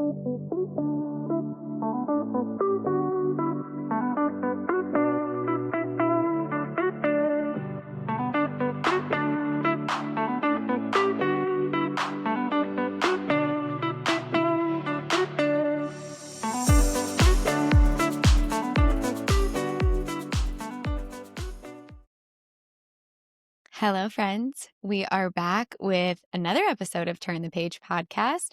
Hello, friends. We are back with another episode of Turn the Page podcast.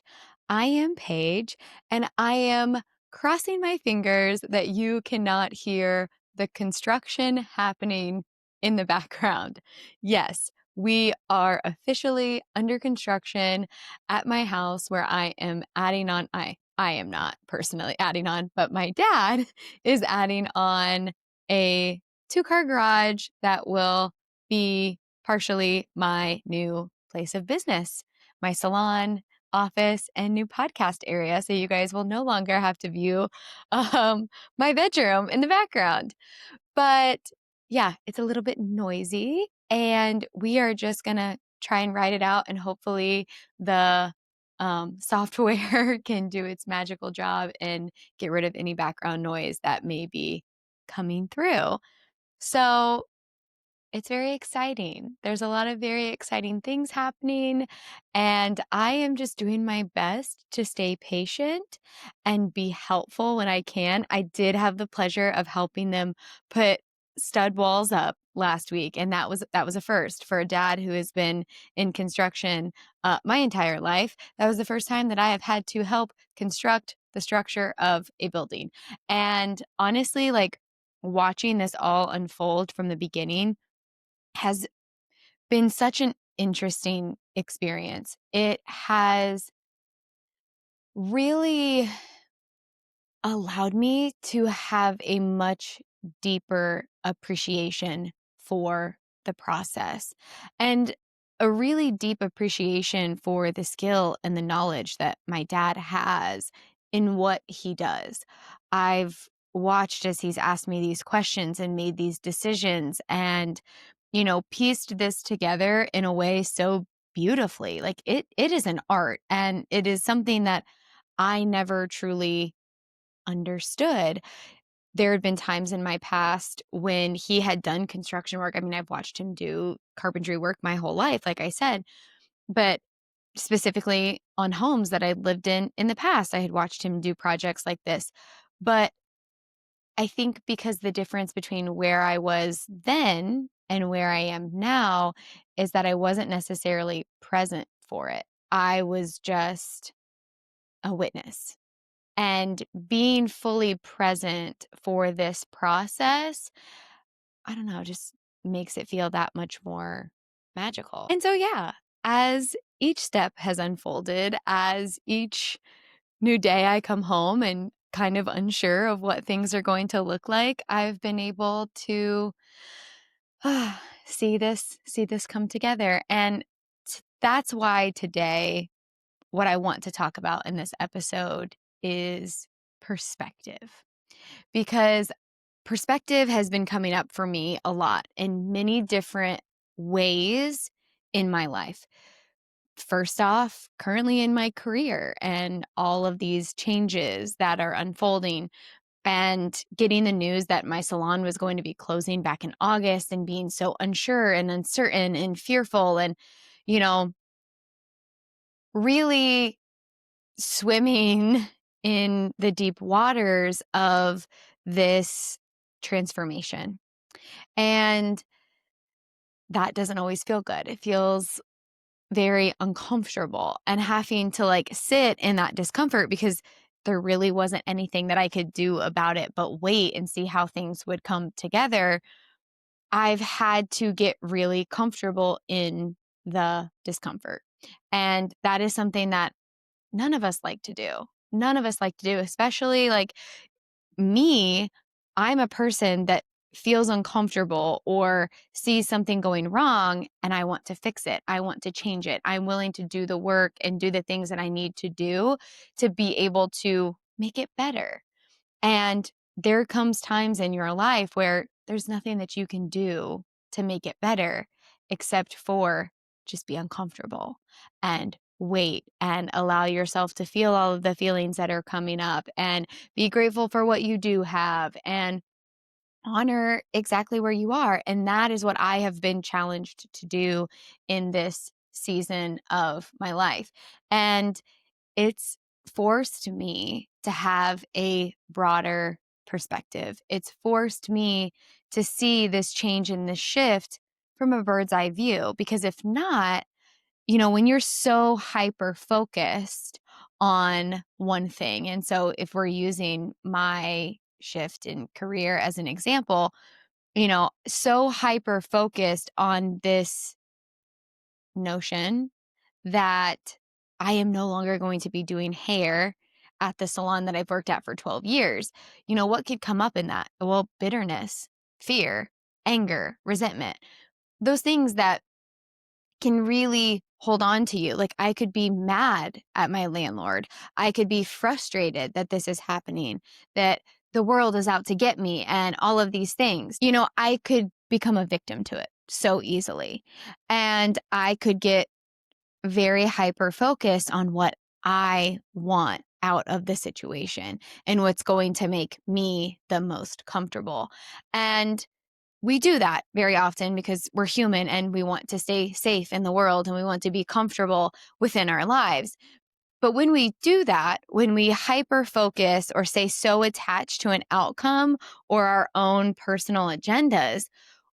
I am Paige, and I am crossing my fingers that you cannot hear the construction happening in the background. Yes, we are officially under construction at my house where I am adding on. I am not personally adding on, but my dad is adding on a 2-car garage that will be partially my new place of business, my salon, office, and new podcast area. So you guys will no longer have to view my bedroom in the background. But yeah, it's a little bit noisy, and we are just going to try and write it out, and hopefully the software can do its magical job and get rid of any background noise that may be coming through. So it's very exciting. There's a lot of very exciting things happening, and I am just doing my best to stay patient and be helpful when I can. I did have the pleasure of helping them put stud walls up last week, and that was a first for a dad who has been in construction my entire life. That was the first time that I have had to help construct the structure of a building. And honestly, like watching this all unfold from the beginning has been such an interesting experience. It has really allowed me to have a much deeper appreciation for the process and a really deep appreciation for the skill and the knowledge that my dad has in what he does. I've watched as he's asked me these questions and made these decisions and, pieced this together in a way so beautifully. Like it is an art, and it is something that I never truly understood. There had been times in my past when he had done construction work. I mean, I've watched him do carpentry work my whole life, like I said, but specifically on homes that I lived in the past, I had watched him do projects like this. But I think because the difference between where I was then and where I am now is that I wasn't necessarily present for it. I was just a witness. And being fully present for this process, I don't know, just makes it feel that much more magical. And so, yeah, as each step has unfolded, as each new day I come home and kind of unsure of what things are going to look like, I've been able to see this come together. And that's why today, what I want to talk about in this episode is perspective, because perspective has been coming up for me a lot in many different ways in my life. First off, currently in my career and all of these changes that are unfolding, and getting the news that my salon was going to be closing back in August and being so unsure and uncertain and fearful and, you know, really swimming in the deep waters of this transformation. And that doesn't always feel good. It feels very uncomfortable, and having to like sit in that discomfort because there really wasn't anything that I could do about it but wait and see how things would come together. I've had to get really comfortable in the discomfort. And that is something that none of us like to do. None of us like to do, especially like me. I'm a person that feels uncomfortable or sees something going wrong and I want to fix it. I want to change it. I'm willing to do the work and do the things that I need to do to be able to make it better. And there comes times in your life where there's nothing that you can do to make it better except for just be uncomfortable and wait and allow yourself to feel all of the feelings that are coming up and be grateful for what you do have and honor exactly where you are. And that is what I have been challenged to do in this season of my life. And it's forced me to have a broader perspective. It's forced me to see this change and this shift from a bird's eye view. Because if not, when you're so hyper focused on one thing, and so if we're using my shift in career as an example, so hyper focused on this notion that I am no longer going to be doing hair at the salon that I've worked at for 12 years. What could come up in that? Well, bitterness, fear, anger, resentment, those things that can really hold on to you. Like I could be mad at my landlord. I could be frustrated that this is happening, that the world is out to get me and all of these things. I could become a victim to it so easily. And I could get very hyper focused on what I want out of the situation and what's going to make me the most comfortable. And we do that very often because we're human and we want to stay safe in the world and we want to be comfortable within our lives. But when we do that, when we hyper focus or stay so attached to an outcome or our own personal agendas,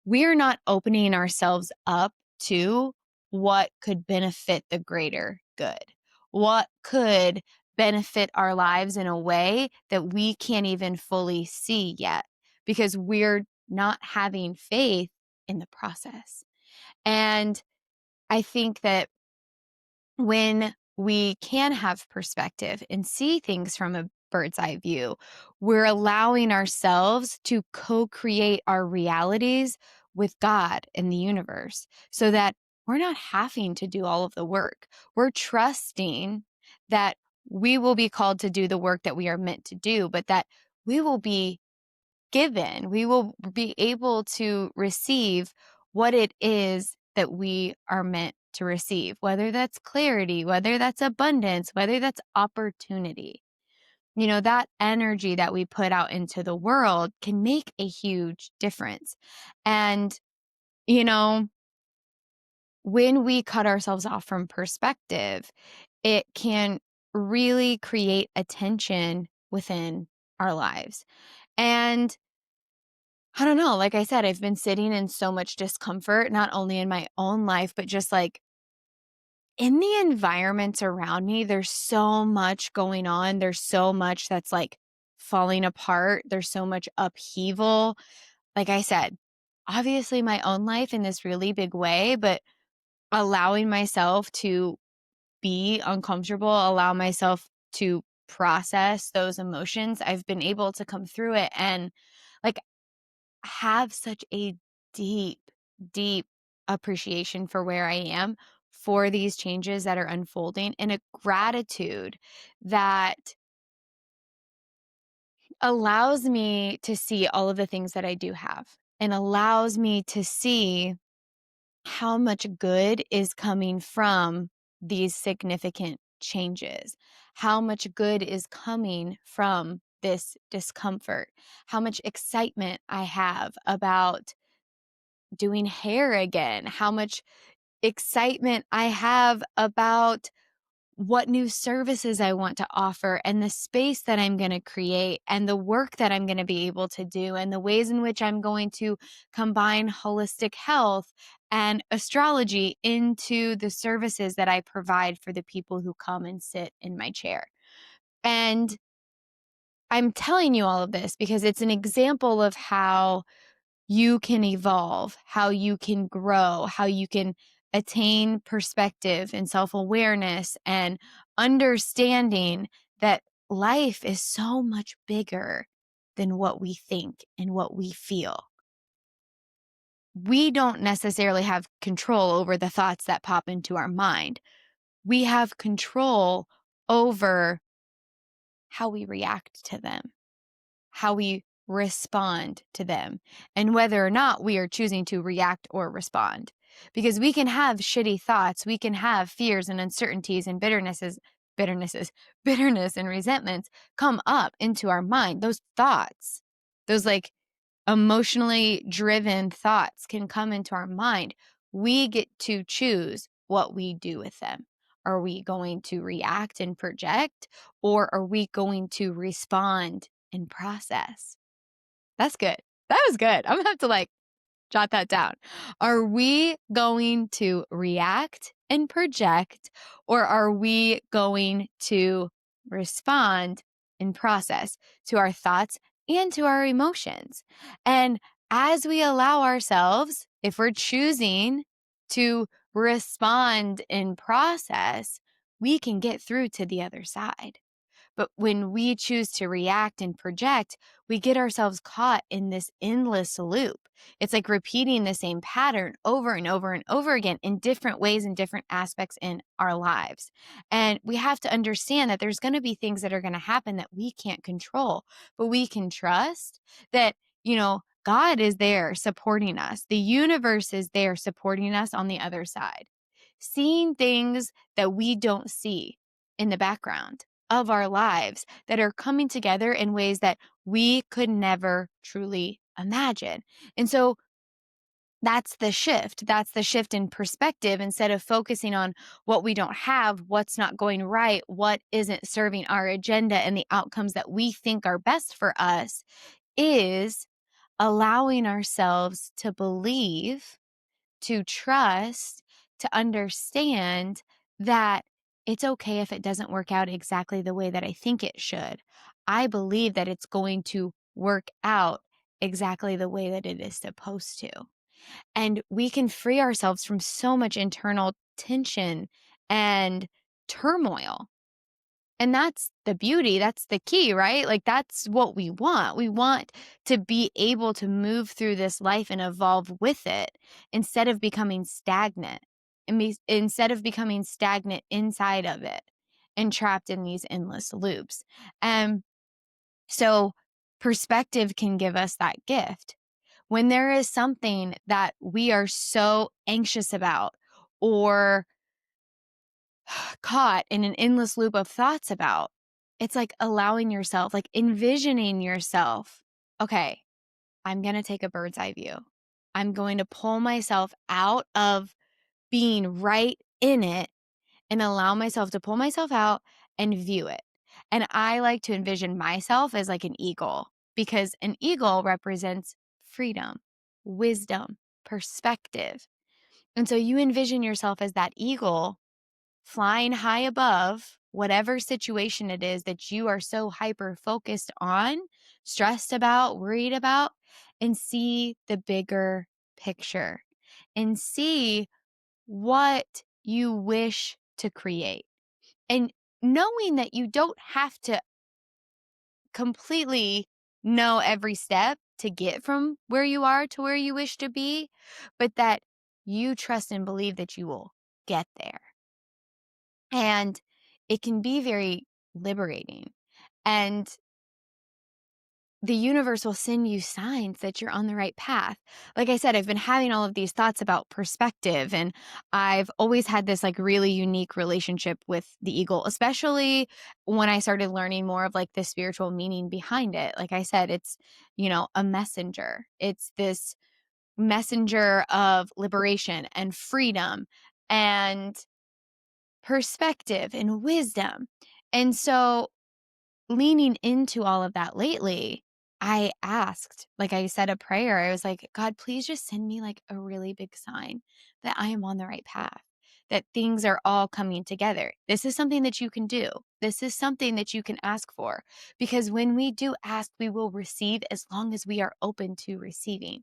we're not opening ourselves up to what could benefit the greater good, what could benefit our lives in a way that we can't even fully see yet because we're not having faith in the process. And I think that when we can have perspective and see things from a bird's eye view, we're allowing ourselves to co-create our realities with God and the universe so that we're not having to do all of the work. We're trusting that we will be called to do the work that we are meant to do, but that we will be given, we will be able to receive what it is that we are meant to receive, whether that's clarity, whether that's abundance, whether that's opportunity. That energy that we put out into the world can make a huge difference. And, you know, when we cut ourselves off from perspective, it can really create a tension within our lives. And I don't know. Like I said, I've been sitting in so much discomfort, not only in my own life, but just like in the environments around me. There's so much going on. There's so much that's like falling apart. There's so much upheaval. Like I said, obviously my own life in this really big way, but allowing myself to be uncomfortable, allow myself to process those emotions, I've been able to come through it and like have such a deep, deep appreciation for where I am, for these changes that are unfolding, and a gratitude that allows me to see all of the things that I do have and allows me to see how much good is coming from these significant changes, how much good is coming from this discomfort, how much excitement I have about doing hair again, how much excitement I have about what new services I want to offer and the space that I'm going to create and the work that I'm going to be able to do and the ways in which I'm going to combine holistic health and astrology into the services that I provide for the people who come and sit in my chair. And I'm telling you all of this because it's an example of how you can evolve, how you can grow, how you can attain perspective and self awareness and understanding that life is so much bigger than what we think and what we feel. We don't necessarily have control over the thoughts that pop into our mind. We have control over how we react to them, how we respond to them, and whether or not we are choosing to react or respond. because we can have shitty thoughts. We can have fears and uncertainties and bitternesses, bitterness and resentments come up into our mind. Those thoughts, those like emotionally driven thoughts can come into our mind. We get to choose what we do with them. Are we going to react and project, or are we going to respond and process? That's good. That was good. I'm gonna have to like jot that down. Are we going to react and project, or are we going to respond and process to our thoughts and to our emotions? And as we allow ourselves, if we're choosing to respond and process, we can get through to the other side. But when we choose to react and project, we get ourselves caught in this endless loop. It's like repeating the same pattern over and over and over again in different ways and different aspects in our lives. And we have to understand that there's going to be things that are going to happen that we can't control, but we can trust that, God is there supporting us. The universe is there supporting us on the other side, seeing things that we don't see in the background of our lives that are coming together in ways that we could never truly imagine. And so that's the shift. That's the shift in perspective. Instead of focusing on what we don't have, what's not going right, what isn't serving our agenda and the outcomes that we think are best for us, is allowing ourselves to believe, to trust, to understand that it's okay if it doesn't work out exactly the way that I think it should. I believe that it's going to work out exactly the way that it is supposed to. And we can free ourselves from so much internal tension and turmoil. And that's the beauty. That's the key, right? Like, that's what we want. We want to be able to move through this life and evolve with it instead of becoming stagnant, instead of becoming stagnant inside of it and trapped in these endless loops. And so perspective can give us that gift. When there is something that we are so anxious about or caught in an endless loop of thoughts about, it's like allowing yourself, like envisioning yourself. Okay, I'm going to take a bird's eye view. I'm going to pull myself out of being right in it and allow myself to pull myself out and view it. And I like to envision myself as like an eagle, because an eagle represents freedom, wisdom, perspective. And so you envision yourself as that eagle flying high above whatever situation it is that you are so hyper focused on, stressed about, worried about, and see the bigger picture and see what you wish to create. And knowing that you don't have to completely know every step to get from where you are to where you wish to be, but that you trust and believe that you will get there. And it can be very liberating. And the universe will send you signs that you're on the right path. Like I said, I've been having all of these thoughts about perspective, and I've always had this like really unique relationship with the eagle, especially when I started learning more of like the spiritual meaning behind it. Like I said, it's, a messenger. It's this messenger of liberation and freedom and perspective and wisdom. And so leaning into all of that lately, I asked, like I said a prayer. I was like, God, please just send me like a really big sign that I am on the right path, that things are all coming together. This is something that you can do. This is something that you can ask for, because when we do ask, we will receive as long as we are open to receiving.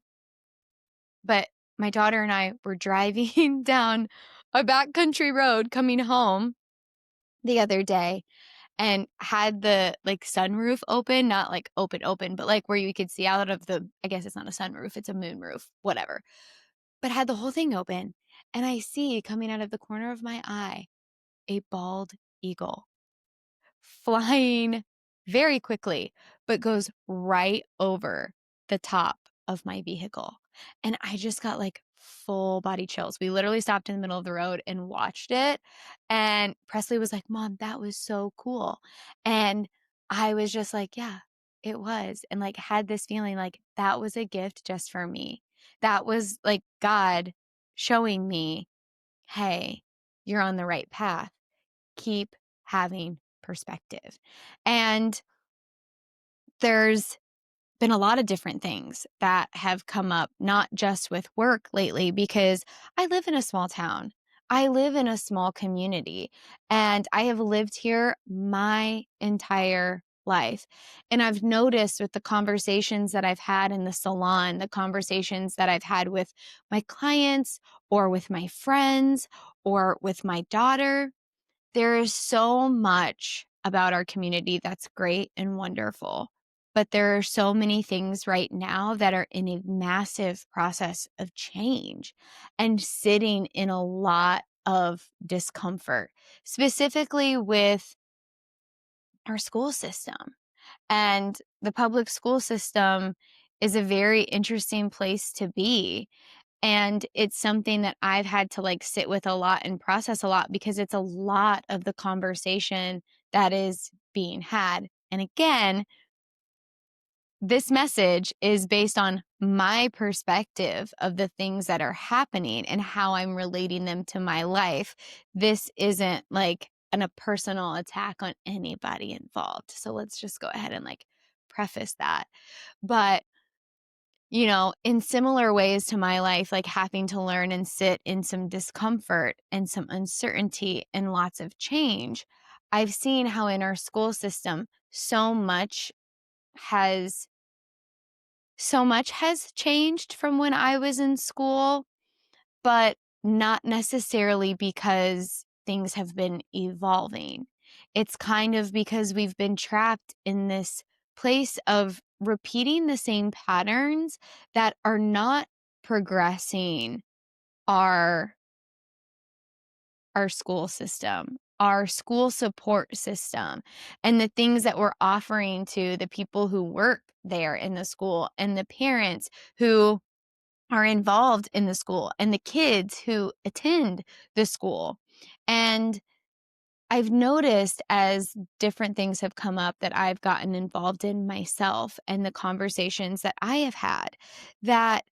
But my daughter and I were driving down a backcountry road coming home the other day, and had the like sunroof open, not like open, but like where you could see out of I guess it's not a sunroof, it's a moonroof, whatever. But had the whole thing open, and I see coming out of the corner of my eye a bald eagle flying very quickly, but goes right over the top of my vehicle. And I just got like full body chills. We literally stopped in the middle of the road and watched it. And Presley was like, Mom, that was so cool. And I was just like, yeah, it was. And like had this feeling like that was a gift just for me. That was like God showing me, hey, you're on the right path. Keep having perspective. And there's been a lot of different things that have come up, not just with work lately, because I live in a small town. I live in a small community, and I have lived here my entire life. And I've noticed with the conversations that I've had in the salon, the conversations that I've had with my clients or with my friends or with my daughter, there is so much about our community that's great and wonderful, but there are so many things right now that are in a massive process of change and sitting in a lot of discomfort, specifically with our school system. And the public school system is a very interesting place to be. And it's something that I've had to like sit with a lot and process a lot because it's a lot of the conversation that is being had. And again, this message is based on my perspective of the things that are happening and how I'm relating them to my life. This isn't like a personal attack on anybody involved. So let's just go ahead and like preface that. But in similar ways to my life, like having to learn and sit in some discomfort and some uncertainty and lots of change, I've seen how in our school system, has so much has changed from when I was in school, but not necessarily because things have been evolving. It's kind of because we've been trapped in this place of repeating the same patterns that are not progressing our our school system, our school support system, and the things that we're offering to the people who work there in the school and the parents who are involved in the school and the kids who attend the school. And I've noticed as different things have come up that I've gotten involved in myself and the conversations that I have had, that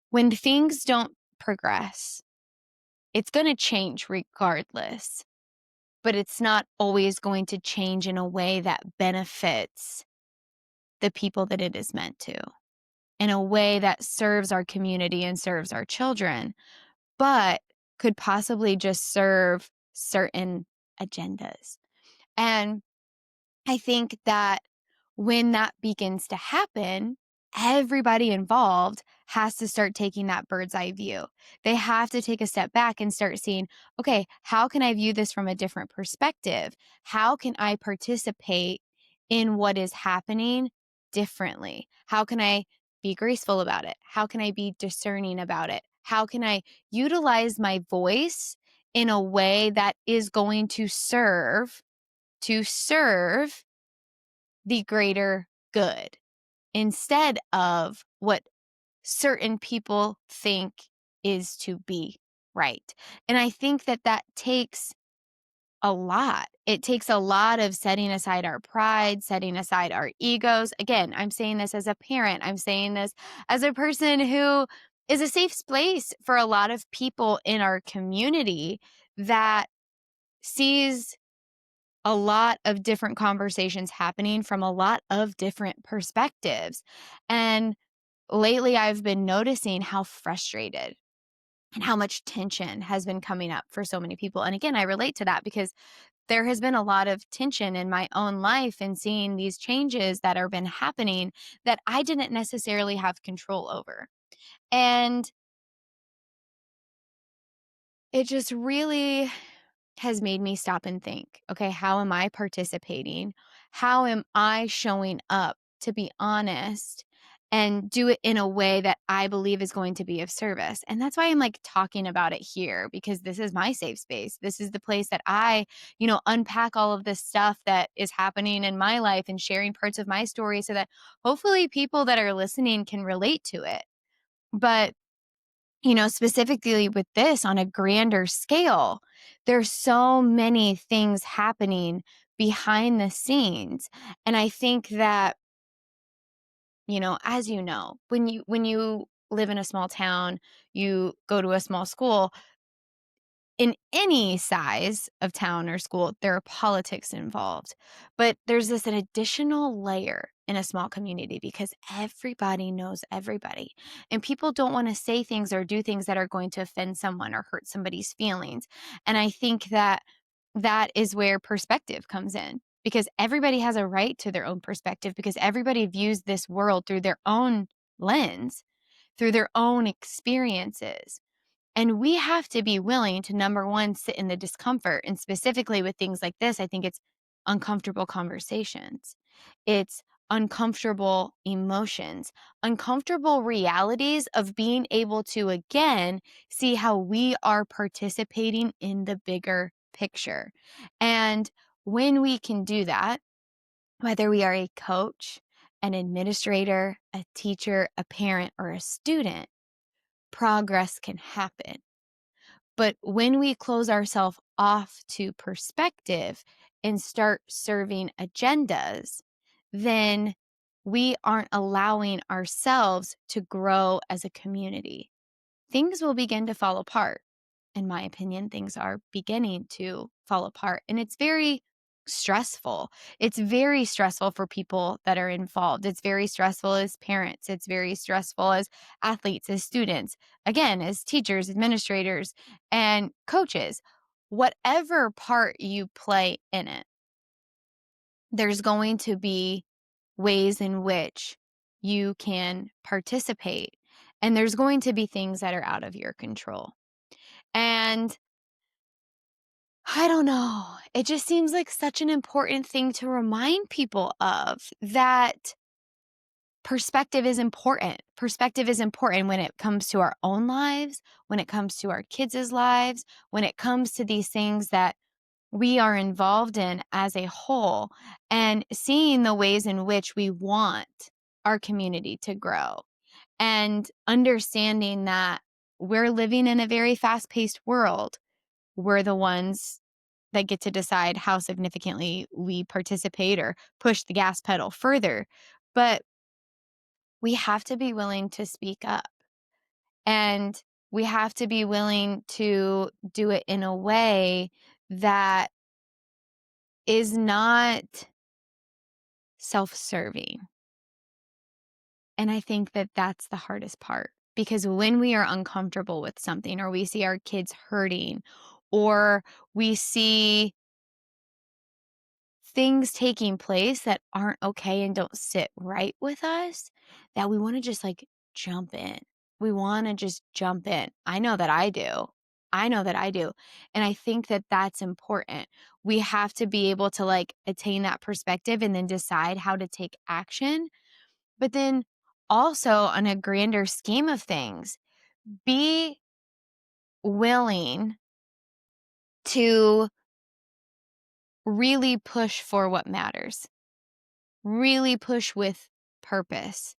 when things don't progress, it's going to change regardless, but it's not always going to change in a way that benefits the people that it is meant to, in a way that serves our community and serves our children, but could possibly just serve certain agendas. And I think that when that begins to happen, everybody involved has to start taking that bird's eye view. They have to take a step back and start seeing, okay, how can I view this from a different perspective? How can I participate in what is happening differently? How can I be graceful about it? How can I be discerning about it? How can I utilize my voice in a way that is going to serve the greater good instead of what certain people think is to be right? And I think that that takes a lot. It takes a lot of setting aside our pride, setting aside our egos. Again, I'm saying this as a parent. I'm saying this as a person who is a safe place for a lot of people in our community that sees a lot of different conversations happening from a lot of different perspectives. And lately, I've been noticing how frustrated and how much tension has been coming up for so many people. And again, I relate to that because there has been a lot of tension in my own life and seeing these changes that have been happening that I didn't necessarily have control over. And it just really has made me stop and think, okay, how am I participating? How am I showing up, to be honest, and do it in a way that I believe is going to be of service? And that's why I'm like talking about it here, because this is my safe space. This is the place that I, unpack all of this stuff that is happening in my life and sharing parts of my story so that hopefully people that are listening can relate to it. But specifically with this on a grander scale, there's so many things happening behind the scenes. And I think that, as when you live in a small town, you go to a small school, in any size of town or school, there are politics involved. But there's an additional layer in a small community because everybody knows everybody. And people don't want to say things or do things that are going to offend someone or hurt somebody's feelings. And I think that that is where perspective comes in because everybody has a right to their own perspective because everybody views this world through their own lens, through their own experiences. And we have to be willing to, number one, sit in the discomfort. And specifically with things like this, I think it's uncomfortable conversations. It's uncomfortable emotions, uncomfortable realities of being able to, again, see how we are participating in the bigger picture. And when we can do that, whether we are a coach, an administrator, a teacher, a parent, or a student, progress can happen. But when we close ourselves off to perspective and start serving agendas, then we aren't allowing ourselves to grow as a community. Things will begin to fall apart. In my opinion, things are beginning to fall apart. And it's very stressful. It's very stressful for people that are involved. It's very stressful as parents. It's very stressful as athletes, as students, again, as teachers, administrators, and coaches. Whatever part you play in it, there's going to be ways in which you can participate. And there's going to be things that are out of your control. And I don't know. It just seems like such an important thing to remind people of that perspective is important. Perspective is important when it comes to our own lives, when it comes to our kids' lives, when it comes to these things that we are involved in as a whole, and seeing the ways in which we want our community to grow and understanding that we're living in a very fast-paced world. We're the ones that get to decide how significantly we participate or push the gas pedal further. But we have to be willing to speak up, and we have to be willing to do it in a way that is not self-serving. And I think that that's the hardest part because when we are uncomfortable with something or we see our kids hurting or we see things taking place that aren't okay and don't sit right with us, that we want to just jump in. We want to just jump in. I know that I do. I know that I do. And I think that that's important. We have to be able to attain that perspective and then decide how to take action. But then also on a grander scheme of things, be willing to really push for what matters. Really push with purpose,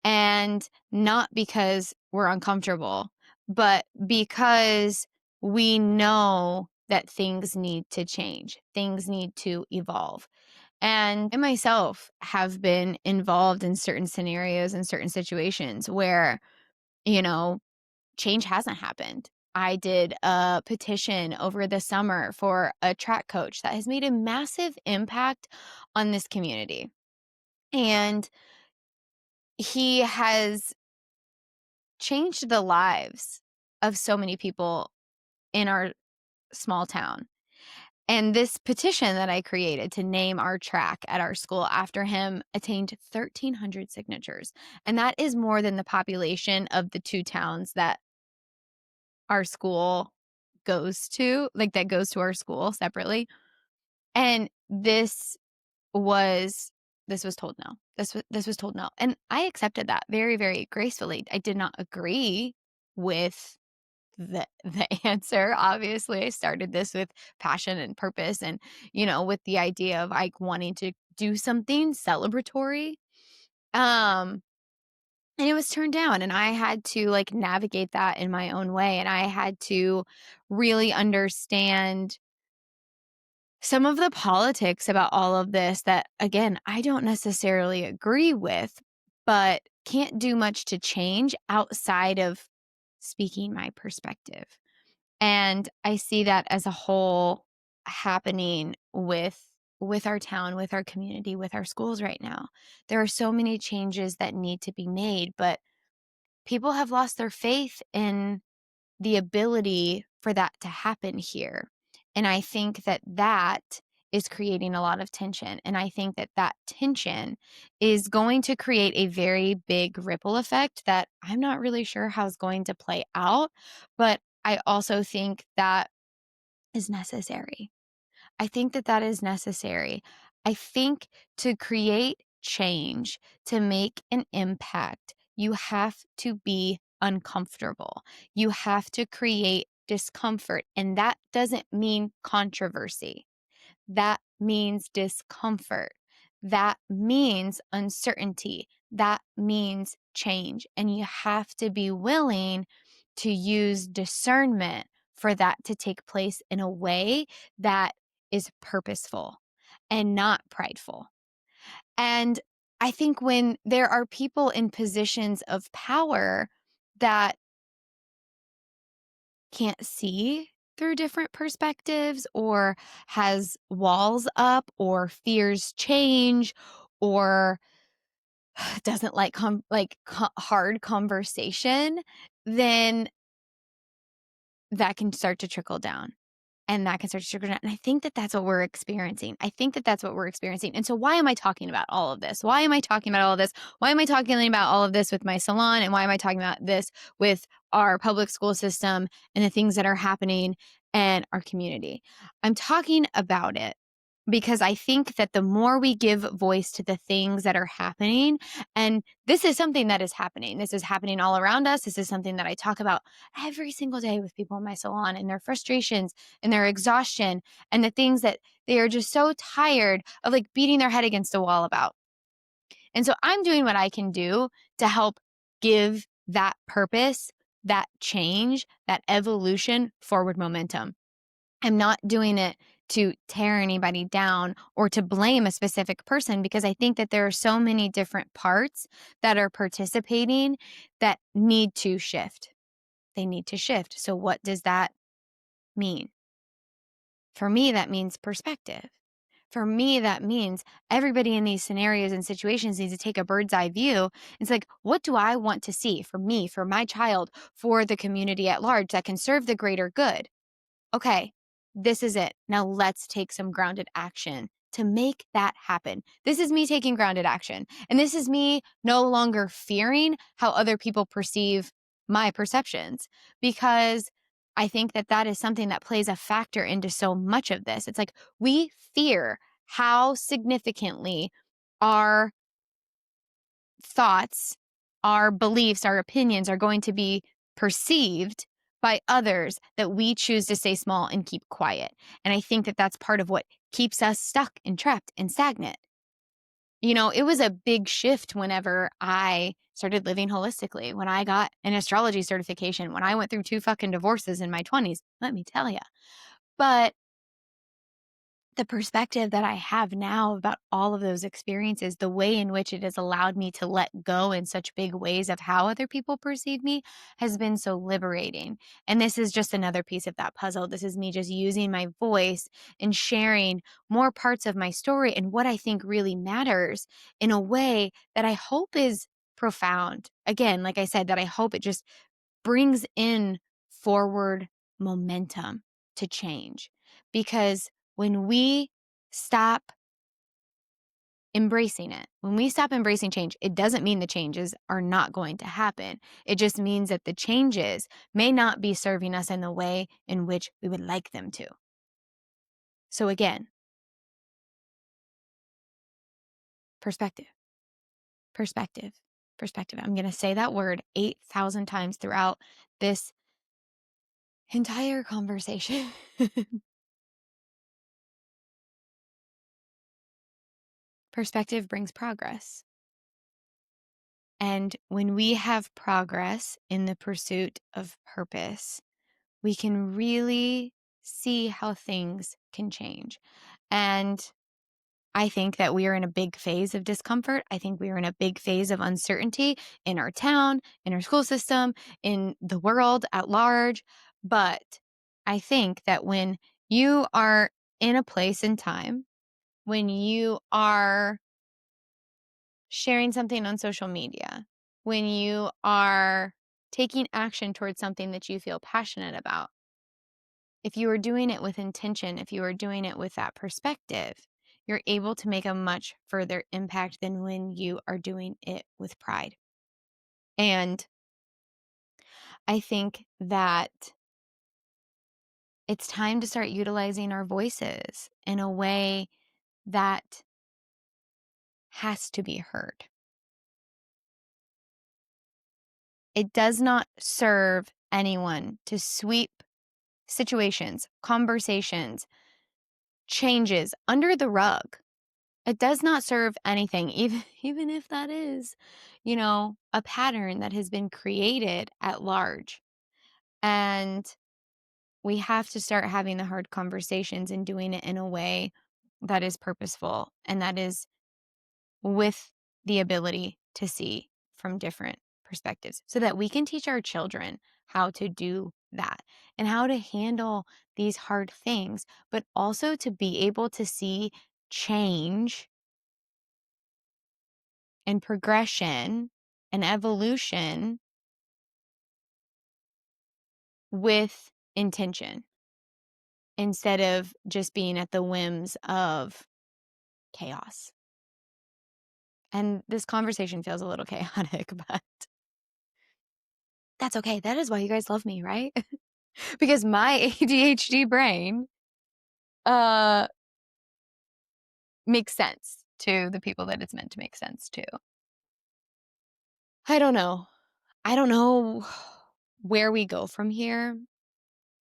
and not because we're uncomfortable, but because we know that things need to change, things need to evolve. And I myself have been involved in certain scenarios and certain situations where, you know, change hasn't happened. I did a petition over the summer for a track coach that has made a massive impact on this community. And he has changed the lives of so many people in our small town. And this petition that I created to name our track at our school after him attained 1,300 signatures. And that is more than the population of the two towns that our school goes to, that goes to our school separately. And was this was told no. This was told no. And I accepted that very, very gracefully. I did not agree with the answer. Obviously, I started this with passion and purpose and, with the idea of wanting to do something celebratory. and it was turned down, and I had to, like, navigate that in my own way, and I had to really understand some of the politics about all of this that, again, I don't necessarily agree with, but can't do much to change outside of speaking my perspective. And I see that as a whole happening with our town, with our community, with our schools right now. There are so many changes that need to be made, but people have lost their faith in the ability for that to happen here. And I think that that is creating a lot of tension. And I think that that tension is going to create a very big ripple effect that I'm not really sure how is going to play out. But I also think that is necessary. I think that that is necessary. I think to create change, to make an impact, you have to be uncomfortable. You have to create discomfort. And that doesn't mean controversy. That means discomfort. That means uncertainty. That means change. And you have to be willing to use discernment for that to take place in a way that is purposeful and not prideful. And I think when there are people in positions of power that can't see through different perspectives or has walls up or fears change or doesn't like hard conversation, then that can start to trickle down. And that can start to trickle down. And I think that that's what we're experiencing. I think that that's what we're experiencing. And so, why am I talking about all of this? Why am I talking about all of this? Why am I talking about all of this with my salon? And why am I talking about this with our public school system and the things that are happening and our community? I'm talking about it because I think that the more we give voice to the things that are happening, and this is something that is happening, this is happening all around us. This is something that I talk about every single day with people in my salon and their frustrations and their exhaustion and the things that they are just so tired of like beating their head against a wall about. And so I'm doing what I can do to help give that purpose, that change, that evolution forward momentum. I'm not doing it to tear anybody down or to blame a specific person because I think that there are so many different parts that are participating that need to shift. They need to shift. So, what does that mean? For me, that means perspective. For me, that means everybody in these scenarios and situations needs to take a bird's eye view. It's like, what do I want to see for me, for my child, for the community at large that can serve the greater good? Okay, this is it. Now let's take some grounded action to make that happen. This is me taking grounded action. And this is me no longer fearing how other people perceive my perceptions because I think that that is something that plays a factor into so much of this. It's like we fear how significantly our thoughts, our beliefs, our opinions are going to be perceived by others that we choose to stay small and keep quiet. And I think that that's part of what keeps us stuck and trapped and stagnant. You know, it was a big shift whenever I started living holistically, when I got an astrology certification, when I went through 2 fucking divorces in my 20s, let me tell you. But the perspective that I have now about all of those experiences, the way in which it has allowed me to let go in such big ways of how other people perceive me has been so liberating. And this is just another piece of that puzzle. This is me just using my voice and sharing more parts of my story and what I think really matters in a way that I hope is profound. Again, like I said, that I hope it just brings in forward momentum to change. Because when we stop embracing it, when we stop embracing change, it doesn't mean the changes are not going to happen. It just means that the changes may not be serving us in the way in which we would like them to. So again, perspective, perspective, perspective. I'm going to say that word 8,000 times throughout this entire conversation. Perspective brings progress. And when we have progress in the pursuit of purpose, we can really see how things can change. And I think that we are in a big phase of discomfort. I think we are in a big phase of uncertainty in our town, in our school system, in the world at large. But I think that when you are in a place in time, when you are sharing something on social media, when you are taking action towards something that you feel passionate about, if you are doing it with intention, if you are doing it with that perspective, you're able to make a much further impact than when you are doing it with pride. And I think that it's time to start utilizing our voices in a way that has to be heard. It does not serve anyone to sweep situations, conversations, changes under the rug. It does not serve anything, even if that is, a pattern that has been created at large. And we have to start having the hard conversations and doing it in a way that is purposeful and that is with the ability to see from different perspectives so that we can teach our children how to do that and how to handle these hard things, but also to be able to see change and progression and evolution with intention instead of just being at the whims of chaos. And this conversation feels a little chaotic, but that's okay. That is why you guys love me, right? Because my ADHD brain makes sense to the people that it's meant to make sense to. I don't know. I don't know where we go from here.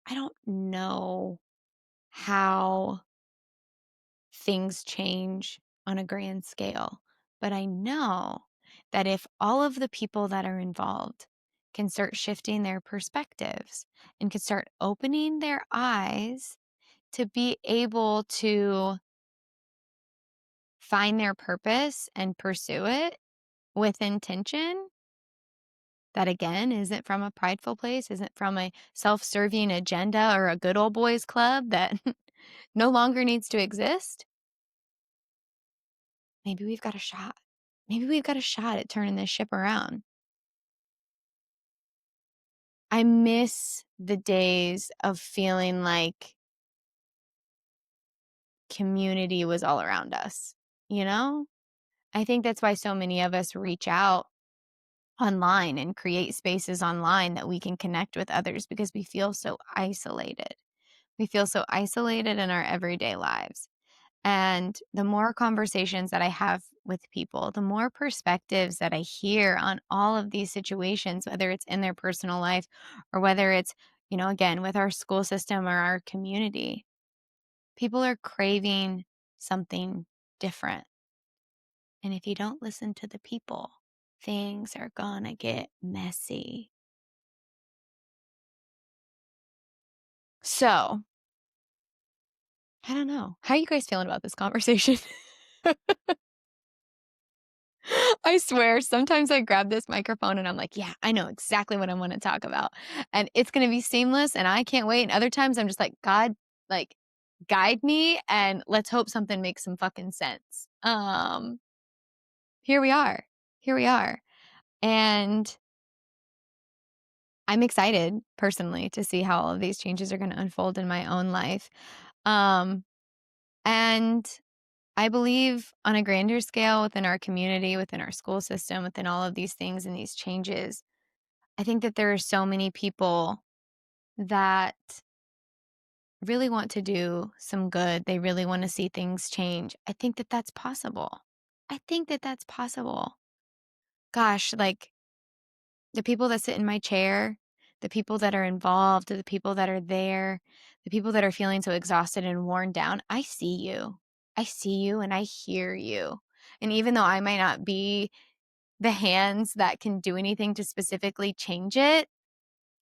I don't know how things change on a grand scale. But I know that if all of the people that are involved can start shifting their perspectives and can start opening their eyes to be able to find their purpose and pursue it with intention, that again isn't from a prideful place, isn't from a self-serving agenda or a good old boys club that no longer needs to exist, maybe we've got a shot. Maybe we've got a shot at turning this ship around. I miss the days of feeling like community was all around us, you know? I think that's why so many of us reach out online and create spaces online that we can connect with others because we feel so isolated. We feel so isolated in our everyday lives. And the more conversations that I have with people, the more perspectives that I hear on all of these situations, whether it's in their personal life or whether it's, again, with our school system or our community, people are craving something different. And if you don't listen to the people, things are gonna get messy. So, I don't know. How are you guys feeling about this conversation? I swear, sometimes I grab this microphone and I'm like, yeah, I know exactly what I want to talk about. And it's going to be seamless and I can't wait. And other times I'm just like, God, like, guide me and let's hope something makes some fucking sense. Here we are. Here we are. And I'm excited personally to see how all of these changes are going to unfold in my own life. And I believe on a grander scale within our community, within our school system, within all of these things and these changes, I think that there are so many people that really want to do some good. They really want to see things change. I think that that's possible. I think that that's possible. Gosh, like the people that sit in my chair, the people that are involved, the people that are there, the people that are feeling so exhausted and worn down, I see you. I see you and I hear you. And even though I might not be the hands that can do anything to specifically change it,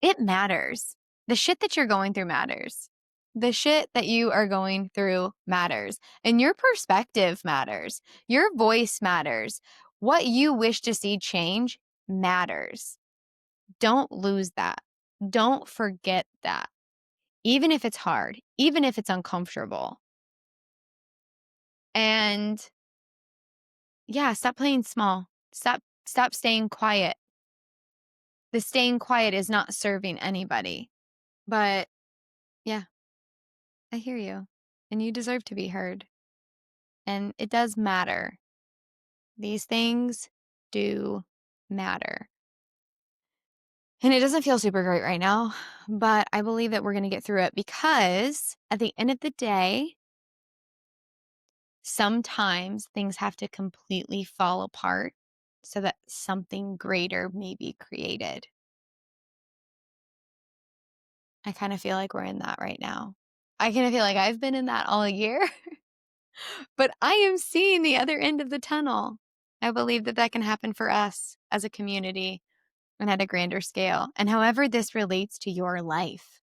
it matters. The shit that you're going through matters. The shit that you are going through matters. And your perspective matters. Your voice matters. What you wish to see change matters. Don't lose that. Don't forget that. Even if it's hard, even if it's uncomfortable. And yeah, stop playing small. Stop staying quiet. The staying quiet is not serving anybody. But yeah, I hear you. And you deserve to be heard. And it does matter. These things do matter. And it doesn't feel super great right now, but I believe that we're going to get through it because at the end of the day, sometimes things have to completely fall apart so that something greater may be created. I kind of feel like we're in that right now. I kind of feel like I've been in that all year, but I am seeing the other end of the tunnel. I believe that that can happen for us as a community and at a grander scale. And however this relates to your life,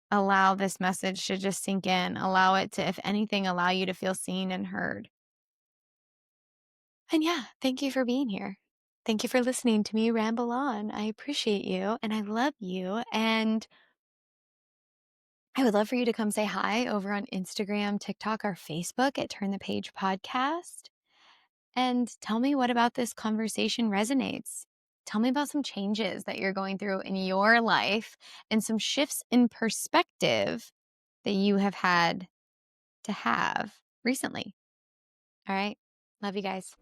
allow this message to just sink in. Allow it to, if anything, allow you to feel seen and heard. And yeah, thank you for being here. Thank you for listening to me ramble on. I appreciate you and I love you. And I would love for you to come say hi over on Instagram, TikTok, or Facebook at Turn the Page Podcast. And tell me what about this conversation resonates. Tell me about some changes that you're going through in your life and some shifts in perspective that you have had to have recently. All right. Love you guys.